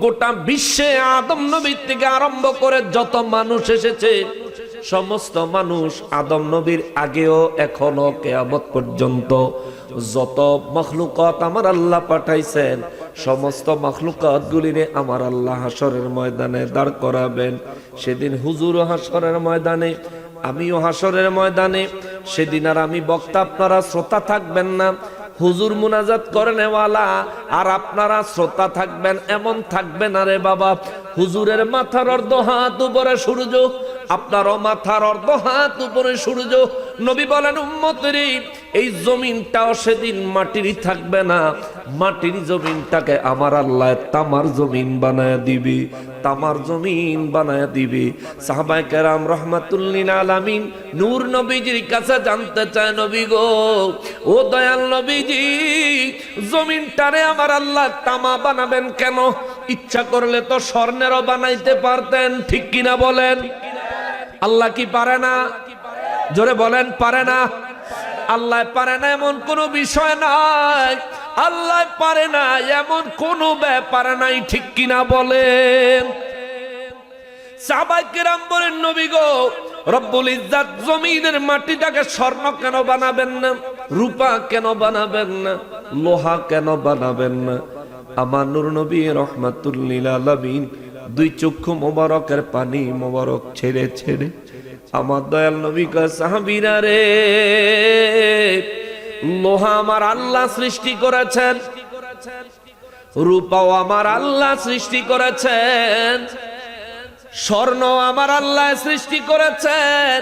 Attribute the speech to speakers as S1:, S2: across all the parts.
S1: গোটা বিশ্বে আদম নবীর থেকে আরম্ভ করে যত মানুষ এসেছে, সমস্ত মানুষ আদম নবীর আগেও এখনো কিয়ামত পর্যন্ত যত মখলুকাত আমার আল্লাহ পাঠাইছেন, সমস্ত মখলুকাত গুলিরে আমার আল্লাহ হাসরের ময়দানে দাঁড় করাবেন। সেদিন হুজুর হাসরের ময়দানে, আমিও হাসরের ময়দানে। সেদিন আর আমি বক্তা, আপনারা শ্রোতা থাকবেন না। হুজুর মুনাজাত করেন ওয়ালা, আর আপনারা শ্রোতা থাকবেন, এমন থাকবে না রে বাবা। হুজুরের মাথার অর্ধ হাত উপরে সূর্য, আপনারও মাথার অর্ধ হাত উপরে সূর্য। নবী বলেন উম্মতেরি, এই জমিনটাও সেদিন মাটিরই থাকবে না, মাটির জমিনটাকে আমার আল্লাহ তামার জমিন বানায় দিবি, তামার জমিন বানায় দিবি। সাহাবায়ে কেরাম রাহমাতুল্লিল আলামিন নূর নবীজির কাছে জানতে চায়, নবী গো, ও দয়াল নবীজি, জমিনটারে আমার আল্লাহ তামা বানাবেন কেন? ইচ্ছা করলে তো স্বর্ণেরও বানাইতে পারতেন, ঠিক কিনা বলেন? আল্লাহ কি পারে না? জোরে বলেন, পারে না? আল্লাহ পারে না এমন কোনো বিষয় নাই, আল্লাহ পারে না এমন কোনো ব্যাপার নাই, ঠিক কিনা বলেন? সাহাবায়ে কেরাম বলেন, নবী গো, রব্বুল ইজ্জত জমিনের মাটিটাকে স্বর্ণ কেন বানাবেন না, রূপা কেন বানাবেন না, লোহা কেন বানাবেন না? আমার নূর নবী রাহমাতুল্লিল আলামিন দুই চক্ষু মোবারকের পানি মোবারক ছেড়ে ছেড়ে আমার দয়াল নবী কয়, সাহাবীরা রে, লোহা আমার আল্লাহ সৃষ্টি করেছেন, রূপাও আমার আল্লাহ সৃষ্টি করেছেন, স্বর্ণ আমার আল্লাহ সৃষ্টি করেছেন,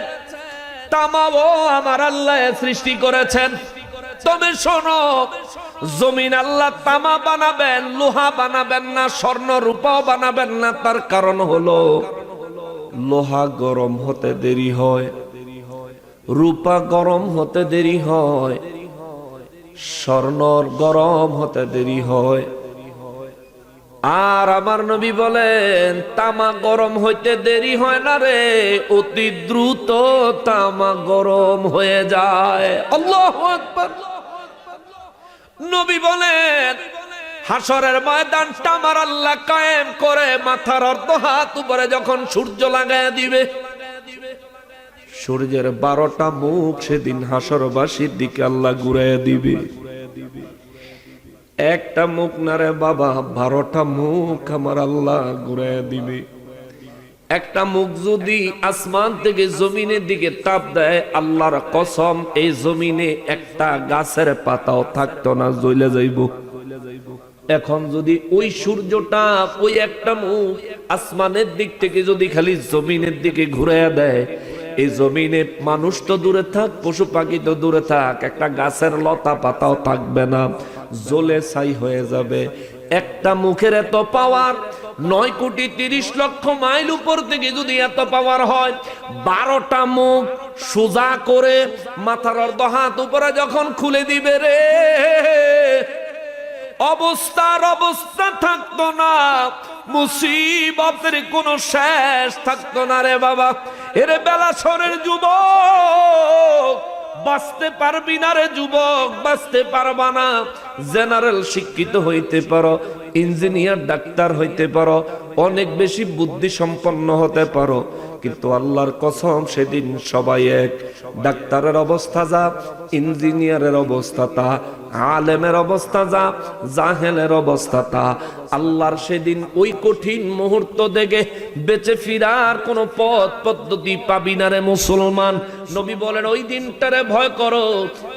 S1: তামাও আমার আল্লাহ সৃষ্টি করেছেন। তবে শোনো, জমিন আল্লাহ তামা বানাবেন, লোহা বানাবেন না, স্বর্ণ রূপাও বানাবেন না। তার কারণ হলো লোহা গরম হতে দেরি হয়, রূপা গরম হতে দেরি হয়, স্বর্ণ গরম হতে দেরি হয়। আর আমার নবী বলেন, তামা গরম হইতে দেরি হয় না রে, অতি দ্রুত তামা গরম হয়ে যায়। আল্লাহু আকবার। নবী বলেন, হাসরের ময়দানটা আমার আল্লাহ কায়েম করে মাথার অর্ধ হাত উপরে যখন সূর্য লাগায় দিবে, সূর্যের 12টা মুখ সেদিন হাসরবাসীর দিকে আল্লাহ ঘুরাইয়া দিবে। একটা মুখ না রে বাবা, 12টা মুখ আমার আল্লাহ ঘুরাইয়া দিবে। একটা মুখ যদি আসমান থেকে জমিনের দিকে তাপ দেয়, আল্লাহর কসম এই জমিনে একটা গাছের পাতাও থাকতো না, জ্বলে যাইব। এখন যদি ওই সূর্যটা ওই একটা মুখ আসমানের দিক থেকে যদি খালি জমিনের দিকে ঘুরাইয়া দেয়, এই জমিনে মানুষ তো দূরে থাক, পশু পাখি তো দূরে থাক, একটা গাছের লতা পাতাও থাকবে না, জ্বলে ছাই হয়ে যাবে। একটা মুখের এত পাওয়ার, 9,30,00,000 মাইল উপর থেকে যদি এত পাওয়ার হয়, 12টা মুখ সোজা করে মাথার অর্ধ হাত উপরে যখন খুলে দিবে রে, অবস্থার অবস্থা থাকতো না, মুসিবতের কোনো শেষ থাকতো না রে বাবা। এরে বেলাসরের যুবক, বাঁচতে পারবি না রে যুবক, বাঁচতে পারবা না। জেনারেল শিক্ষিত হইতে পারো, ইঞ্জিনিয়ার ডাক্তার হইতে পারো, অনেক বেশি বুদ্ধি সম্পন্ন হতে পারো, কিন্তু আল্লাহর কসম সেদিন সবাই এক। ডাক্তারের অবস্থা যা, ইঞ্জিনিয়ারের অবস্থা তা, আলেমের অবস্থা যা, জাহেলের অবস্থা তা। আল্লাহর সেদিন ওই কঠিন মুহূর্ত দেখে বেঁচে ফিরার কোন পথ পদ্ধতি পাবি না রে মুসলমান। নবী বলেন, ওই দিনটারে ভয় করো।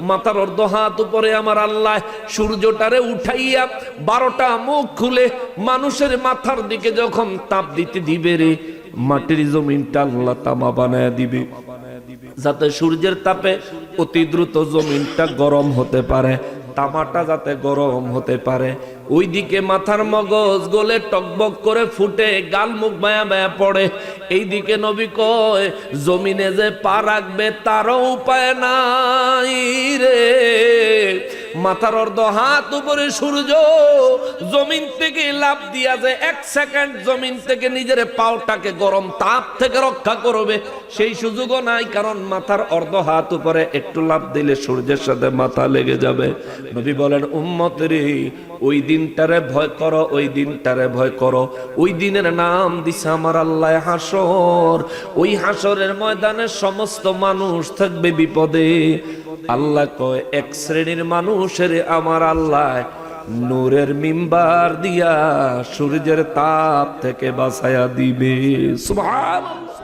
S1: মাথার অর্ধ হাত উপরে আমার আল্লাহ সূর্যটারে উঠাইয়া 12টা মুখ খুলে মানুষের মাথার দিকে যখন তাপ দিতে দিবে রে, মাটির জমিনটা আল্লাহ তামা বানায় দিবে, যাতে সূর্যের তাপে অতি দ্রুত জমিনটা গরম হতে পারে, তামাটা যাতে গরম হতে পারে। ওইদিকে মাথার মগজ গলে টকবক করে ফুটে, গাল মুখ বায়া বায়া পড়ে। এইদিকে নবী কয়, জমিনে যে পা রাখবে তারও উপায় নাই রে। মাথার অর্ধ হাত উপরে সূর্য জমিন থেকে লাফ দিয়া যায়, 1 সেকেন্ড জমিন থেকে নিজের পাওটাকে গরম তাপ থেকে রক্ষা করবে, সেই সুযোগও নাই। কারণ মাথার অর্ধ হাত উপরে একটু লাফ দিলে সূর্যের সাথে মাথা লেগে যাবে। নবী বলেন, উম্মত রে, ওই দিনটারে ভয় করো, ওই দিনটারে ভয় করো। ওই দিনের নাম দিছে আমার আল্লাহ হাসর। ওই হাসরের ময়দানে সমস্ত মানুষ থাকবে বিপদে। আল্লাহ কয় এক শ্রেণীর মানুষের আমার আল্লাহ নূরের মিম্বার দিয়া সূর্যের তাপ থেকে বাঁচায়া দিবে। সুবহানাল্লাহ।